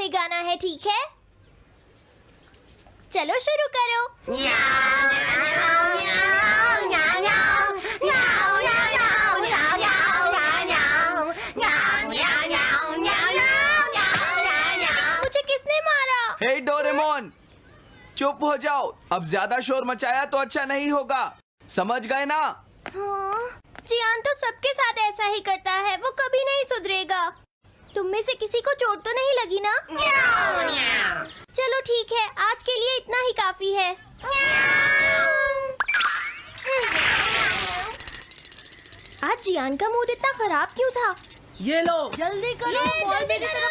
गाना है, ठीक है? चलो शुरू करो। मुझे किसने मारा? हे डोरेमोन, चुप हो जाओ। अब ज्यादा शोर मचाया तो अच्छा नहीं होगा, समझ गए ना? हाँ, जियान तो सबके साथ ऐसा ही करता है, वो कभी नहीं सुधरेगा। तुम में से किसी को चोट तो नहीं लगी ना? चलो ठीक है, आज के लिए इतना ही काफी है। आज जियान का मूड इतना खराब क्यों था? ये लो। जल्दी करो, जल्दी करो,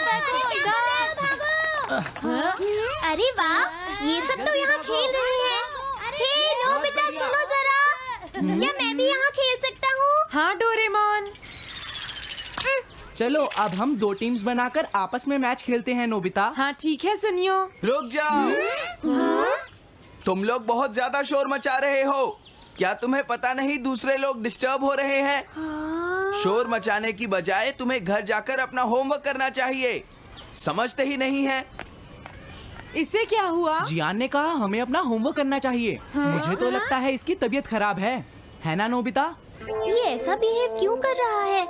अरे वाह, ये सब तो यहाँ खेल रहे हैं। हे नोबिता, सुनो जरा, क्या मैं भी यहाँ खेल सकता हूँ? हाँ डोरेमोन। चलो अब हम 2 टीम्स बनाकर आपस में मैच खेलते हैं नोबिता। हाँ ठीक है, सुनियो। रुक जाओ। तुम लोग बहुत ज्यादा शोर मचा रहे हो। क्या तुम्हें पता नहीं दूसरे लोग डिस्टर्ब हो रहे हैं? शोर मचाने की बजाय तुम्हें घर जाकर अपना होमवर्क करना चाहिए। समझते ही नहीं है। इससे क्या हुआ? जियान ने कहा हमें अपना होमवर्क करना चाहिए। मुझे तो लगता है इसकी तबीयत खराब है ना नोबिता? ये ऐसा बिहेव क्यों कर रहा है?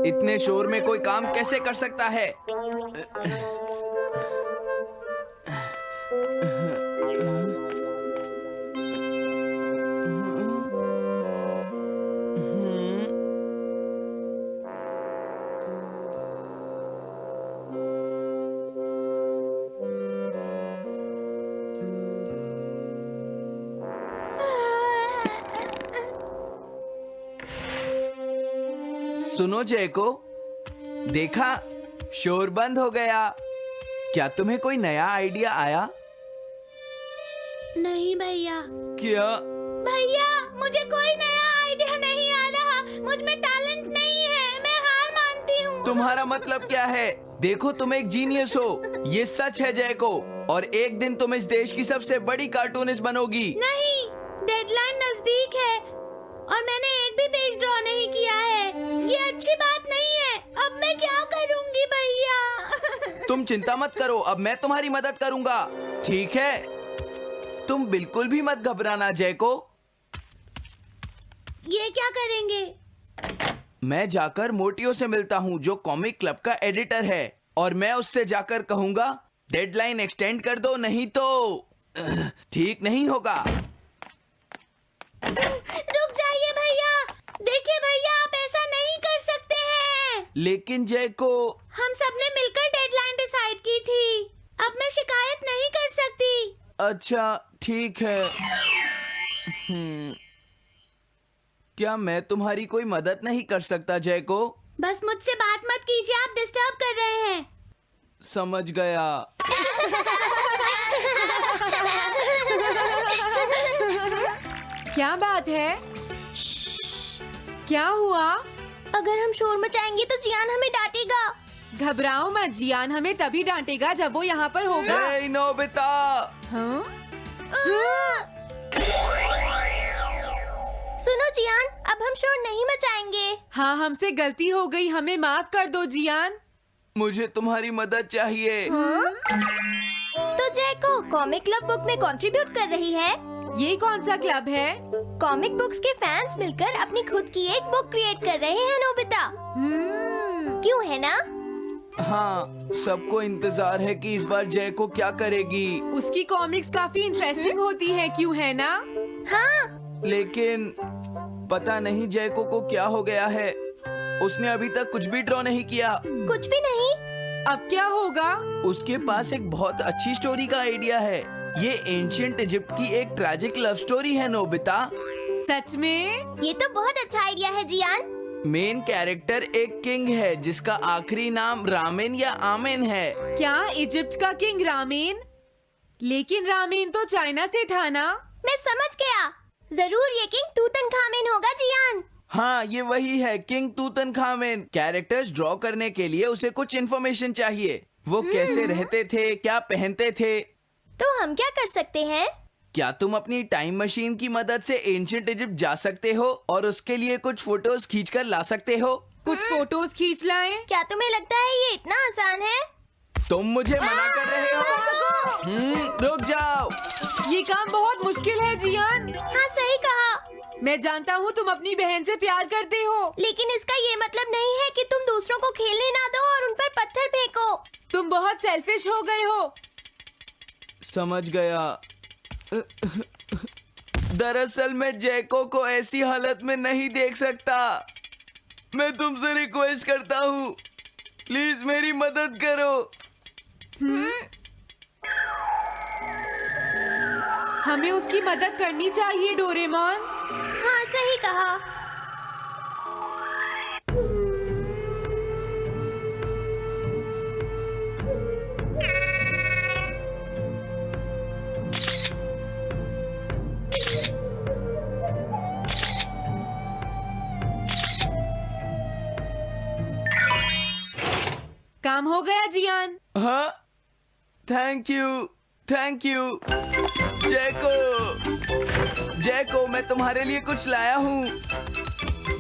इतने शोर में कोई काम कैसे कर सकता है? सुनो जयको, देखा, शोर बंद हो गया। क्या तुम्हें कोई नया आइडिया आया? नहीं भैया। क्या? भैया, मुझे कोई नया आइडिया नहीं आ रहा। मुझ में टैलेंट नहीं है, मैं हार मानती हूँ। तुम्हारा मतलब क्या है? देखो, तुम एक जीनियस हो, ये सच है जयको। और एक दिन तुम इस देश की सबसे बड़ी कार्टूनिस्ट बनोगी। नहीं, डेडलाइन नजदीक है और मैंने एक भी पेज ड्रॉ नहीं किया है। ये अच्छी बात नहीं है। अब मैं क्या करूंगी भैया? तुम चिंता मत करो, अब मैं तुम्हारी मदद करूंगा, ठीक है? तुम बिल्कुल भी मत घबराना जयको। ये क्या करेंगे? मैं जाकर मोटियो से मिलता हूँ, जो कॉमिक क्लब का एडिटर है, और मैं उससे जाकर कहूंगा डेडलाइन एक्सटेंड कर दो, नहीं तो ठीक नहीं होगा। रुक जाइए भैया। देखिए भैया, आप ऐसा नहीं कर सकते हैं। लेकिन जयको, हम सबने मिलकर डेडलाइन डिसाइड की थी। अब मैं शिकायत नहीं कर सकती। अच्छा ठीक है। क्या मैं तुम्हारी कोई मदद नहीं कर सकता जयको? बस मुझसे बात मत कीजिए, आप डिस्टर्ब कर रहे हैं। समझ गया। क्या बात है? क्या हुआ? अगर हम शोर मचाएंगे तो जियान हमें डांटेगा। घबराओ मत, जियान हमें तभी डांटेगा जब वो यहाँ पर होगा। हे नोबिता। हाँ? सुनो जियान, अब हम शोर नहीं मचाएंगे। हाँ, हमसे गलती हो गई, हमें माफ कर दो जियान। मुझे तुम्हारी मदद चाहिए। तो जयको कॉमिक क्लब बुक में कंट्रीब्यूट कर रही है। ये कौन सा क्लब है? कॉमिक बुक्स के फैंस मिलकर अपनी खुद की एक बुक क्रिएट कर रहे हैं नोबिता। क्यों है ना? हाँ, सबको इंतजार है कि इस बार जयको क्या करेगी। उसकी कॉमिक्स काफी इंटरेस्टिंग होती है, क्यों है ना? हाँ। लेकिन पता नहीं जयको को क्या हो गया है। उसने अभी तक कुछ भी ड्रॉ नहीं किया। कुछ भी नहीं? अब क्या होगा? उसके पास एक बहुत अच्छी स्टोरी का आइडिया है। ये एंशिएंट इजिप्ट की एक ट्रैजिक लव स्टोरी है नोबिता। सच में? ये तो बहुत अच्छा आइडिया है जियान। मेन कैरेक्टर एक किंग है जिसका आखिरी नाम रामेन या आमेन है। क्या इजिप्ट का किंग रामेन? लेकिन रामेन तो चाइना से था ना? मैं समझ गया, जरूर ये किंग तूतनखामेन होगा जियान। हाँ, ये वही है, किंग तूतनखामेन। कैरेक्टर्स ड्रॉ करने के लिए उसे कुछ इन्फॉर्मेशन चाहिए। वो कैसे रहते थे, क्या पहनते थे। तो हम क्या कर सकते हैं? क्या तुम अपनी टाइम मशीन की मदद से एंशिएंट इजिप्ट जा सकते हो और उसके लिए कुछ फोटोज खींचकर ला सकते हो? कुछ फोटोज खींच लाएं? क्या तुम्हें लगता है ये इतना आसान है? तुम मुझे मना कर रहे हो? रुक जाओ। ये काम बहुत मुश्किल है जियान। हाँ सही कहा, मैं जानता हूँ तुम अपनी बहन से प्यार करते हो, लेकिन इसका ये मतलब नहीं है कि तुम दूसरों को खेलने ना दो और उन पर पत्थर फेंको। तुम बहुत सेल्फिश हो गए हो। समझ गया। दरअसल मैं जैको को ऐसी हालत में नहीं देख सकता। मैं तुमसे रिक्वेस्ट करता हूँ, प्लीज मेरी मदद करो। हमें उसकी मदद करनी चाहिए डोरेमोन। हाँ सही कहा। काम हो गया जियान। हाँ, थैंक यू जैको, मैं तुम्हारे लिए कुछ लाया हूँ।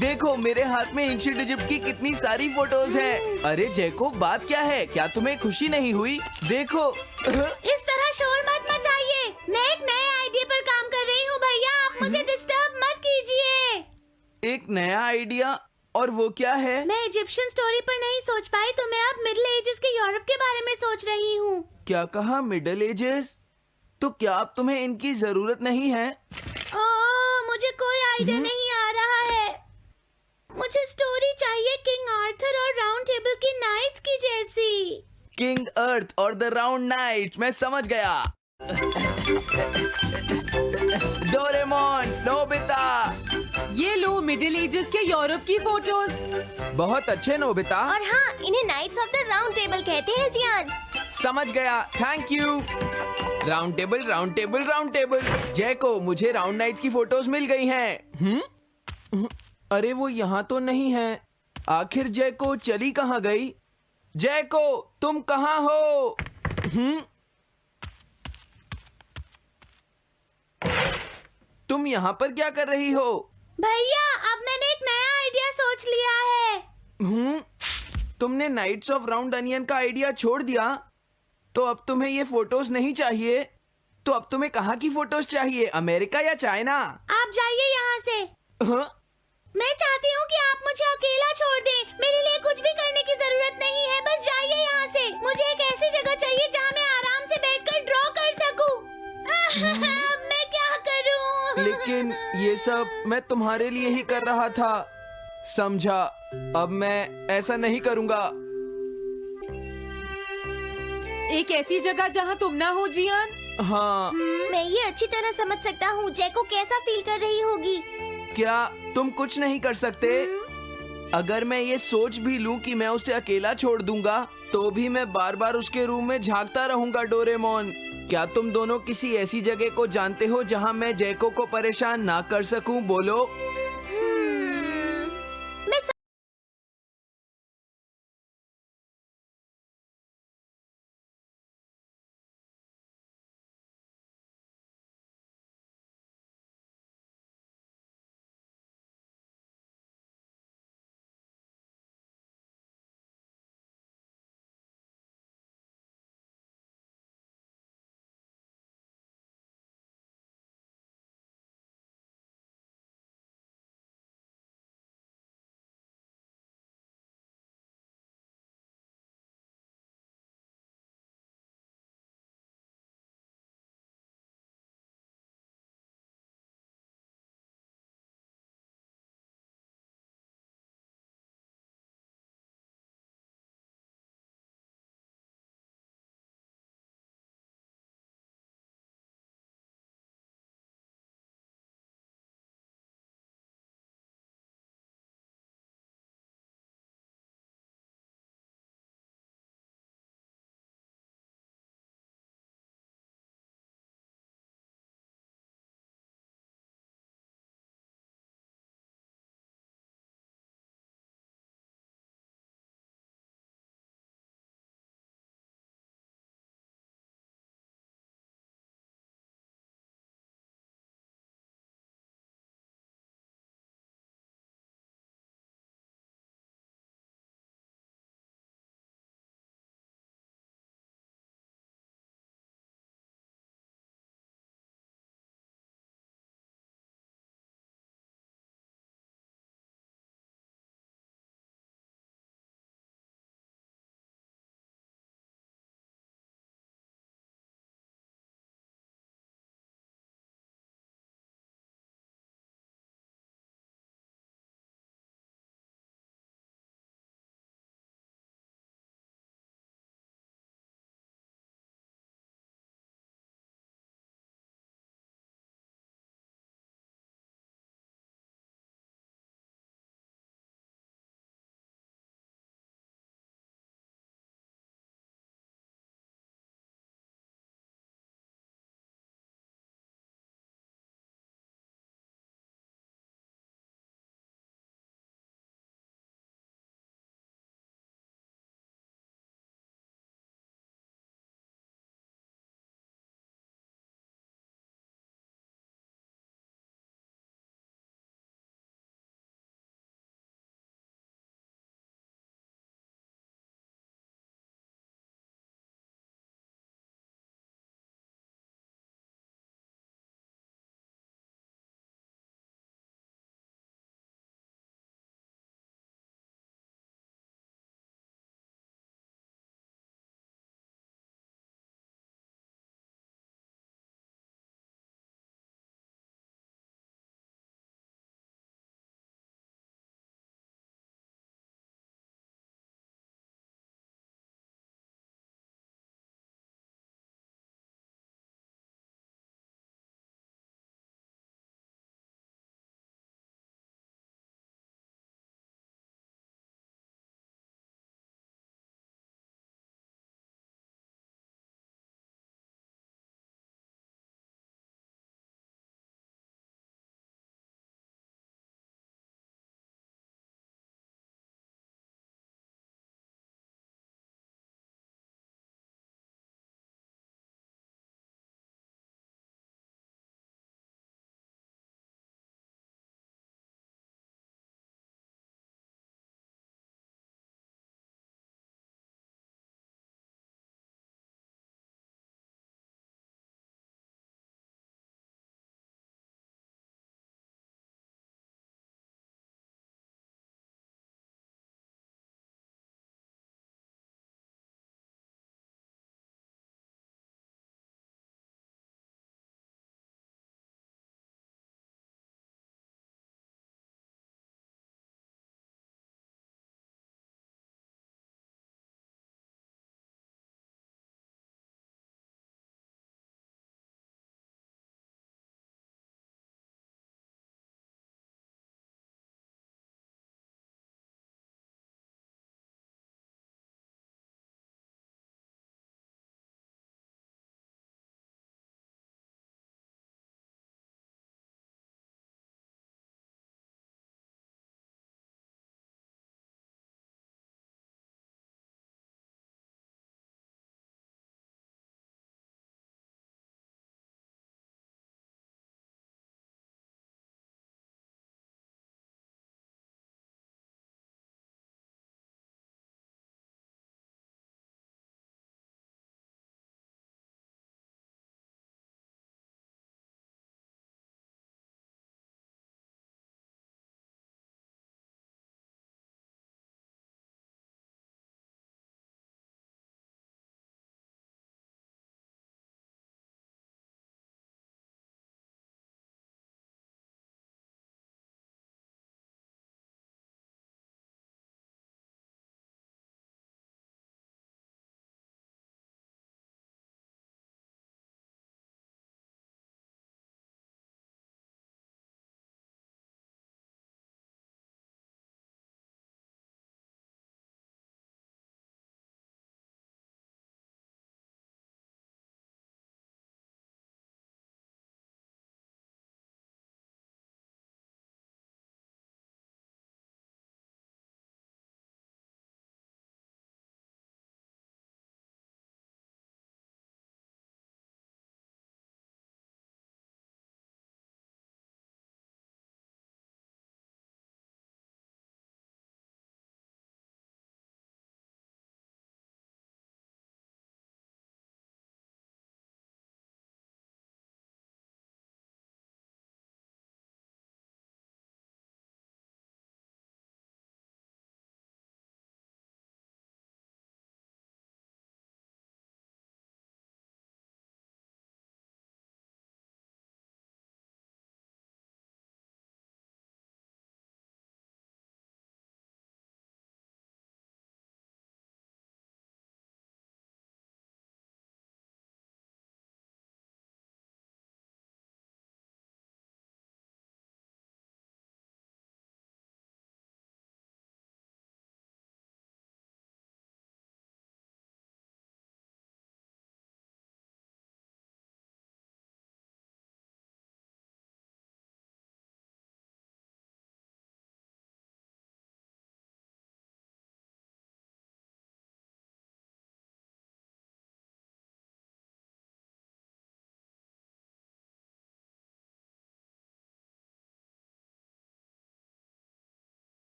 देखो मेरे हाथ में एंशिएंट इजिप्ट की कितनी सारी फोटोज हैं। अरे जैको, बात क्या है? क्या तुम्हें खुशी नहीं हुई? देखो। इस तरह शोर मत मचाइए, मैं एक नए आइडिया पर काम कर रही हूँ भैया, आप मुझे डिस्टर्ब मत कीजिए। एक नया आइडिया? और वो क्या है? मैं इजिप्शियन स्टोरी पर नहीं सोच पाई तो मैं अब मिडिल एजेस के यूरोप के बारे में सोच रही हूँ। क्या कहा? Middle ages? तो क्या अब तुम्हें इनकी जरूरत नहीं है? ओह, मुझे कोई आइडिया नहीं आ रहा है। मुझे स्टोरी चाहिए किंग आर्थर और राउंड टेबल की नाइट्स की जैसी। किंग अर्थ और द राउंड नाइट, मैं समझ गया। Doraemon, Nobita. ये लो मिडिल एजेस के यूरोप की फोटोज। बहुत अच्छे नोबिता। और हाँ, इन्हें knights of the round table कहते हैं जियान। समझ गया, thank you. Round table, round table, round table. Jaiko, मुझे राउंड नाइट्स की फोटोज मिल गई हैं। अरे वो यहाँ तो नहीं है। आखिर जैको चली कहाँ गई? जैको, तुम कहाँ हो? तुम यहाँ पर क्या कर रही हो? भैया, अब मैंने एक नया आइडिया सोच लिया है। तुमने नाइट्स ऑफ राउंड अनियन का आइडिया छोड़ दिया? तो अब तुम्हें ये फोटोज नहीं चाहिए? तो अब तुम्हें कहाँ की फोटोज चाहिए, अमेरिका या चाइना? आप जाइए यहाँ से। हाँ? मैं चाहती हूँ कि आप मुझे अकेला छोड़ दें। मेरे लिए कुछ भी करने की जरूरत नहीं है, बस जाइए यहाँ से। मुझे एक ऐसी जगह चाहिए जहाँ मैं आराम से बैठकर ड्रॉ कर सकूं। अब मैं क्या करूँ? लेकिन ये सब मैं तुम्हारे लिए ही कर रहा था, समझा? अब मैं ऐसा नहीं करूँगा। एक ऐसी जगह जहाँ तुम ना हो जियान। हाँ। मैं ये अच्छी तरह समझ सकता हूँ जैको कैसा फील कर रही होगी। क्या तुम कुछ नहीं कर सकते? अगर मैं ये सोच भी लूं कि मैं उसे अकेला छोड़ दूंगा, तो भी मैं बार बार उसके रूम में झांकता रहूंगा। डोरेमोन, क्या तुम दोनों किसी ऐसी जगह को जानते हो जहां मैं जैको को परेशान ना कर सकूं? बोलो। मैं